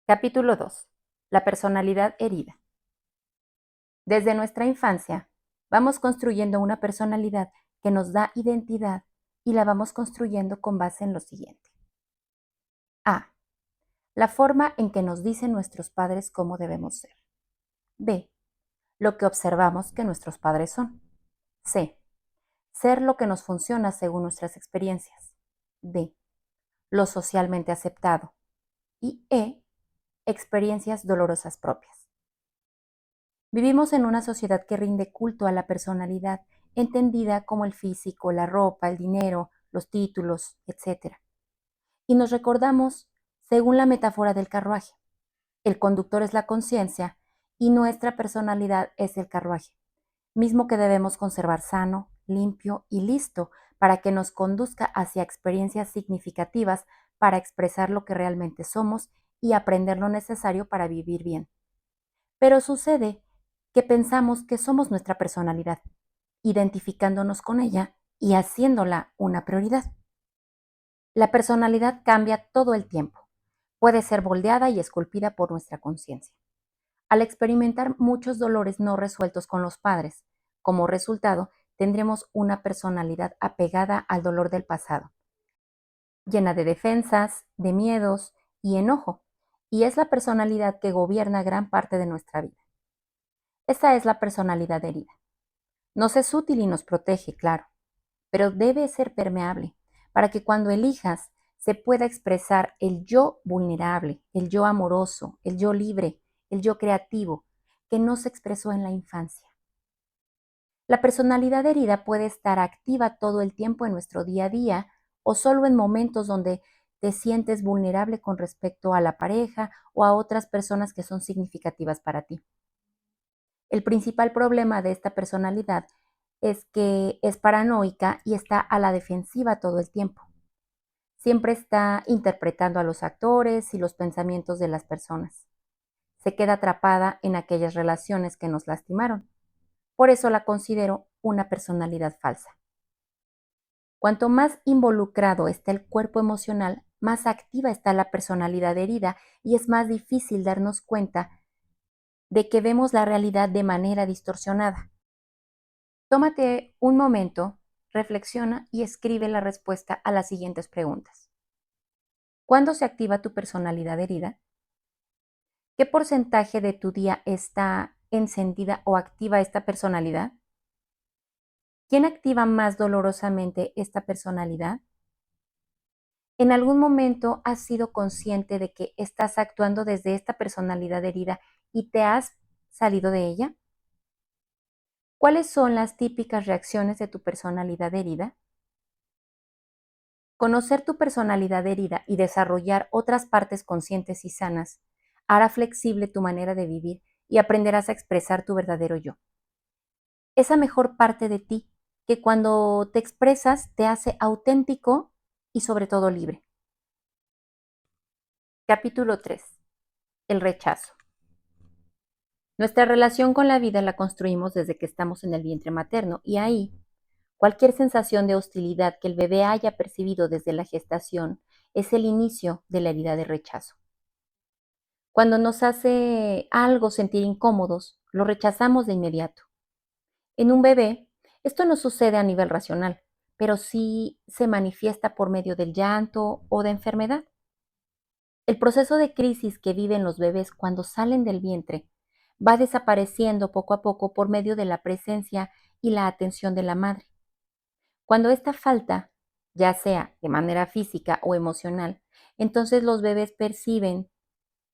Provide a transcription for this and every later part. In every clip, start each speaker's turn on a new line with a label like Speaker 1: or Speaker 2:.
Speaker 1: Capítulo 2. La personalidad herida. Desde nuestra infancia, vamos construyendo una personalidad que nos da identidad y la vamos construyendo con base en lo siguiente. A. La forma en que nos dicen nuestros padres cómo debemos ser. B. Lo que observamos que nuestros padres son. C. Ser lo que nos funciona según nuestras experiencias. D. Lo socialmente aceptado. Y E. Experiencias dolorosas propias. Vivimos en una sociedad que rinde culto a la personalidad, entendida como el físico, la ropa, el dinero, los títulos, etc. Y nos recordamos según la metáfora del carruaje. El conductor es la conciencia y nuestra personalidad es el carruaje, mismo que debemos conservar sano, limpio y listo para que nos conduzca hacia experiencias significativas para expresar lo que realmente somos y aprender lo necesario para vivir bien. Pero sucede que pensamos que somos nuestra personalidad, identificándonos con ella y haciéndola una prioridad. La personalidad cambia todo el tiempo. Puede ser moldeada y esculpida por nuestra conciencia. Al experimentar muchos dolores no resueltos con los padres, como resultado, tendremos una personalidad apegada al dolor del pasado, llena de defensas, de miedos y enojo, y es la personalidad que gobierna gran parte de nuestra vida. Esa es la personalidad herida. Nos es útil y nos protege, claro, pero debe ser permeable para que cuando elijas se pueda expresar el yo vulnerable, el yo amoroso, el yo libre, el yo creativo, que no se expresó en la infancia. La personalidad herida puede estar activa todo el tiempo en nuestro día a día o solo en momentos donde te sientes vulnerable con respecto a la pareja o a otras personas que son significativas para ti. El principal problema de esta personalidad es que es paranoica y está a la defensiva todo el tiempo. Siempre está interpretando a los actores y los pensamientos de las personas. Se queda atrapada en aquellas relaciones que nos lastimaron. Por eso la considero una personalidad falsa. Cuanto más involucrado está el cuerpo emocional, más activa está la personalidad herida y es más difícil darnos cuenta de que vemos la realidad de manera distorsionada. Tómate un momento, reflexiona y escribe la respuesta a las siguientes preguntas. ¿Cuándo se activa tu personalidad herida? ¿Qué porcentaje de tu día está encendida o activa esta personalidad? ¿Quién activa más dolorosamente esta personalidad? ¿En algún momento has sido consciente de que estás actuando desde esta personalidad herida y te has salido de ella? ¿Cuáles son las típicas reacciones de tu personalidad herida? Conocer tu personalidad herida y desarrollar otras partes conscientes y sanas hará flexible tu manera de vivir y aprenderás a expresar tu verdadero yo. Esa mejor parte de ti que cuando te expresas te hace auténtico y sobre todo libre. Capítulo 3. El rechazo. Nuestra relación con la vida la construimos desde que estamos en el vientre materno y ahí cualquier sensación de hostilidad que el bebé haya percibido desde la gestación es el inicio de la herida de rechazo. Cuando nos hace algo sentir incómodos, lo rechazamos de inmediato. En un bebé, esto no sucede a nivel racional, pero sí se manifiesta por medio del llanto o de enfermedad. El proceso de crisis que viven los bebés cuando salen del vientre va desapareciendo poco a poco por medio de la presencia y la atención de la madre. Cuando esta falta, ya sea de manera física o emocional, entonces los bebés perciben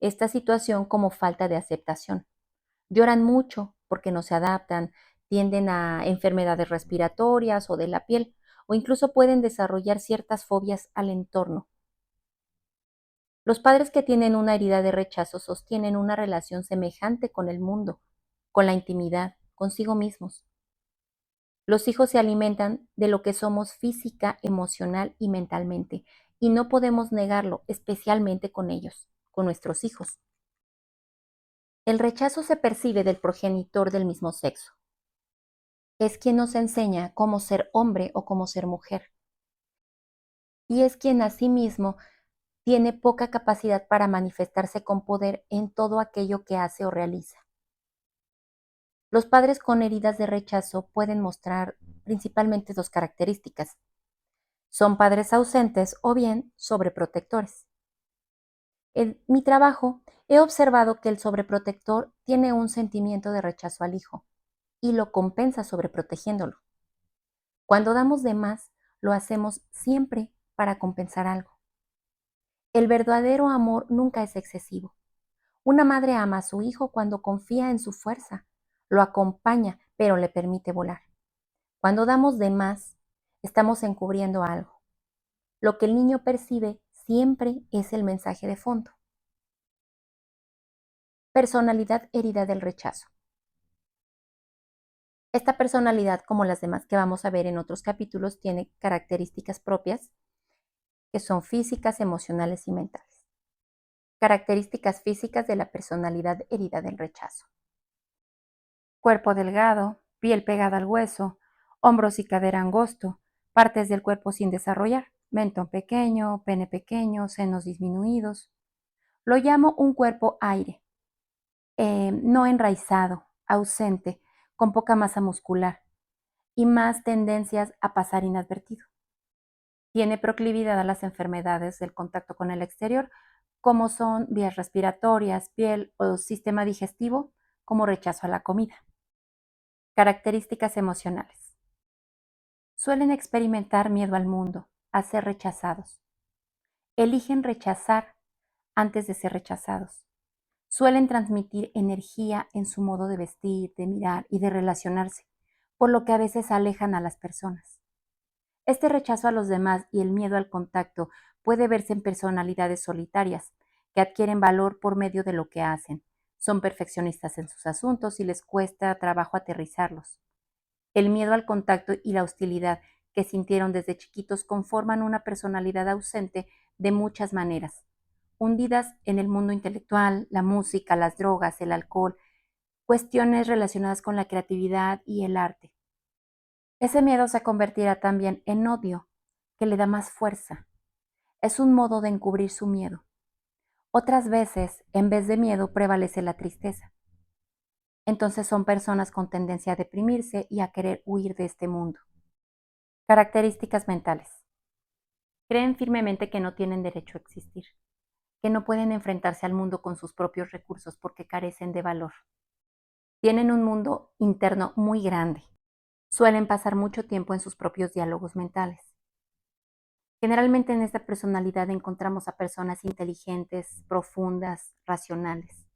Speaker 1: esta situación como falta de aceptación. Lloran mucho porque no se adaptan, tienden a enfermedades respiratorias o de la piel, o incluso pueden desarrollar ciertas fobias al entorno. Los padres que tienen una herida de rechazo sostienen una relación semejante con el mundo, con la intimidad, consigo mismos. Los hijos se alimentan de lo que somos física, emocional y mentalmente, y no podemos negarlo, especialmente con ellos, con nuestros hijos. El rechazo se percibe del progenitor del mismo sexo. Es quien nos enseña cómo ser hombre o cómo ser mujer. Y es quien asimismo tiene poca capacidad para manifestarse con poder en todo aquello que hace o realiza. Los padres con heridas de rechazo pueden mostrar principalmente dos características. Son padres ausentes o bien sobreprotectores. En mi trabajo he observado que el sobreprotector tiene un sentimiento de rechazo al hijo y lo compensa sobreprotegiéndolo. Cuando damos de más, lo hacemos siempre para compensar algo. El verdadero amor nunca es excesivo. Una madre ama a su hijo cuando confía en su fuerza, lo acompaña, pero le permite volar. Cuando damos de más, estamos encubriendo algo. Lo que el niño percibe siempre es el mensaje de fondo. Personalidad herida del rechazo. Esta personalidad, como las demás que vamos a ver en otros capítulos, tiene características propias que son físicas, emocionales y mentales. Características físicas de la personalidad herida del rechazo. Cuerpo delgado, piel pegada al hueso, hombros y cadera angosto, partes del cuerpo sin desarrollar, mentón pequeño, pene pequeño, senos disminuidos. Lo llamo un cuerpo aire, no enraizado, ausente, con poca masa muscular y más tendencias a pasar inadvertido. Tiene proclividad a las enfermedades del contacto con el exterior, como son vías respiratorias, piel o sistema digestivo, como rechazo a la comida. Características emocionales. Suelen experimentar miedo al mundo, a ser rechazados. Eligen rechazar antes de ser rechazados. Suelen transmitir energía en su modo de vestir, de mirar y de relacionarse, por lo que a veces alejan a las personas. Este rechazo a los demás y el miedo al contacto puede verse en personalidades solitarias, que adquieren valor por medio de lo que hacen. Son perfeccionistas en sus asuntos y les cuesta trabajo aterrizarlos. El miedo al contacto y la hostilidad que sintieron desde chiquitos conforman una personalidad ausente de muchas maneras, hundidas en el mundo intelectual, la música, las drogas, el alcohol, cuestiones relacionadas con la creatividad y el arte. Ese miedo se convertirá también en odio, que le da más fuerza. Es un modo de encubrir su miedo. Otras veces, en vez de miedo, prevalece la tristeza. Entonces son personas con tendencia a deprimirse y a querer huir de este mundo. Características mentales. Creen firmemente que no tienen derecho a existir, que no pueden enfrentarse al mundo con sus propios recursos porque carecen de valor. Tienen un mundo interno muy grande. Suelen pasar mucho tiempo en sus propios diálogos mentales. Generalmente en esta personalidad encontramos a personas inteligentes, profundas, racionales.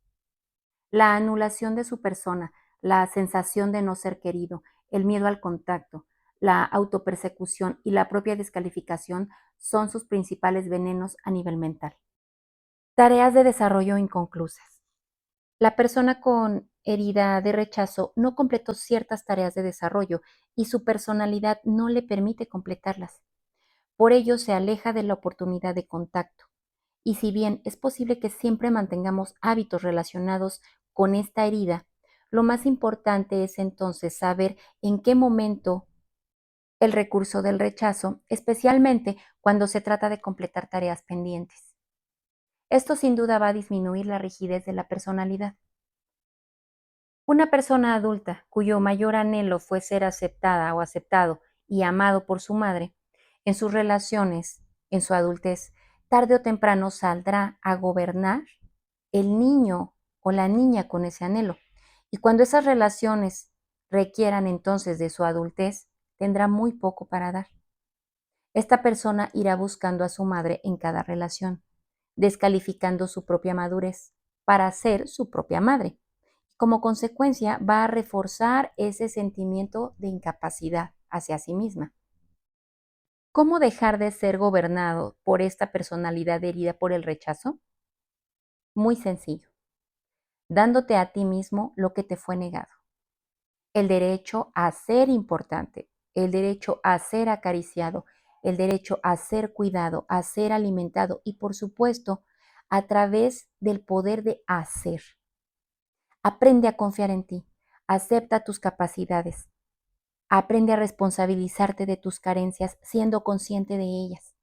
Speaker 1: La anulación de su persona, la sensación de no ser querido, el miedo al contacto, la autopersecución y la propia descalificación son sus principales venenos a nivel mental. Tareas de desarrollo inconclusas. La persona con herida de rechazo no completó ciertas tareas de desarrollo y su personalidad no le permite completarlas. Por ello se aleja de la oportunidad de contacto. Y si bien es posible que siempre mantengamos hábitos relacionados con esta herida, lo más importante es entonces saber en qué momento el recurso del rechazo, especialmente cuando se trata de completar tareas pendientes. Esto sin duda va a disminuir la rigidez de la personalidad. Una persona adulta cuyo mayor anhelo fue ser aceptada o aceptado y amado por su madre, en sus relaciones, en su adultez, tarde o temprano saldrá a gobernar el niño o la niña con ese anhelo. Y cuando esas relaciones requieran entonces de su adultez, tendrá muy poco para dar. Esta persona irá buscando a su madre en cada relación, descalificando su propia madurez para ser su propia madre. Como consecuencia, va a reforzar ese sentimiento de incapacidad hacia sí misma. ¿Cómo dejar de ser gobernado por esta personalidad herida por el rechazo? Muy sencillo, dándote a ti mismo lo que te fue negado. El derecho a ser importante, el derecho a ser acariciado, el derecho a ser cuidado, a ser alimentado y, por supuesto, a través del poder de hacer. Aprende a confiar en ti, acepta tus capacidades, aprende a responsabilizarte de tus carencias siendo consciente de ellas.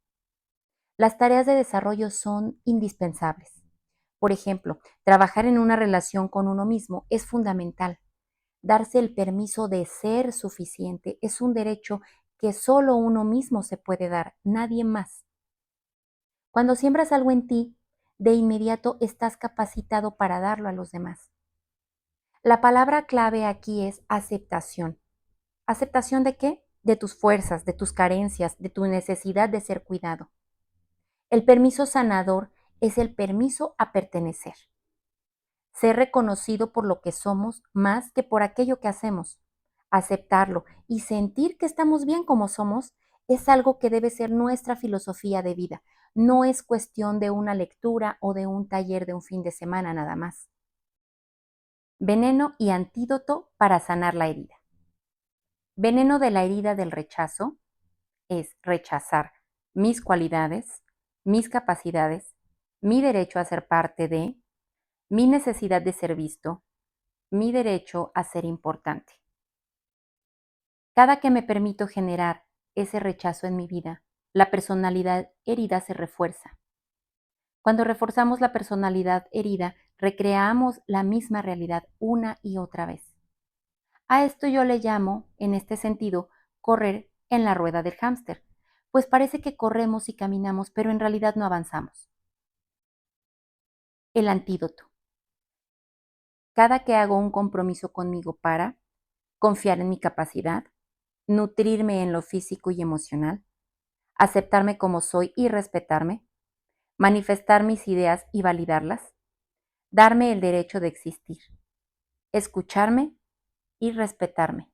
Speaker 1: Las tareas de desarrollo son indispensables. Por ejemplo, trabajar en una relación con uno mismo es fundamental. Darse el permiso de ser suficiente es un derecho que solo uno mismo se puede dar, nadie más. Cuando siembras algo en ti, de inmediato estás capacitado para darlo a los demás. La palabra clave aquí es aceptación. ¿Aceptación de qué? De tus fuerzas, de tus carencias, de tu necesidad de ser cuidado. El permiso sanador es el permiso a pertenecer. Ser reconocido por lo que somos más que por aquello que hacemos. Aceptarlo y sentir que estamos bien como somos es algo que debe ser nuestra filosofía de vida. No es cuestión de una lectura o de un taller de un fin de semana nada más. Veneno y antídoto para sanar la herida. Veneno de la herida del rechazo es rechazar mis cualidades, mis capacidades, mi derecho a ser parte de, mi necesidad de ser visto, mi derecho a ser importante. Cada que me permito generar ese rechazo en mi vida, la personalidad herida se refuerza. Cuando reforzamos la personalidad herida, recreamos la misma realidad una y otra vez. A esto yo le llamo, en este sentido, correr en la rueda del hámster, pues parece que corremos y caminamos, pero en realidad no avanzamos. El antídoto. Cada que hago un compromiso conmigo para confiar en mi capacidad, nutrirme en lo físico y emocional, aceptarme como soy y respetarme, manifestar mis ideas y validarlas, darme el derecho de existir, escucharme y respetarme.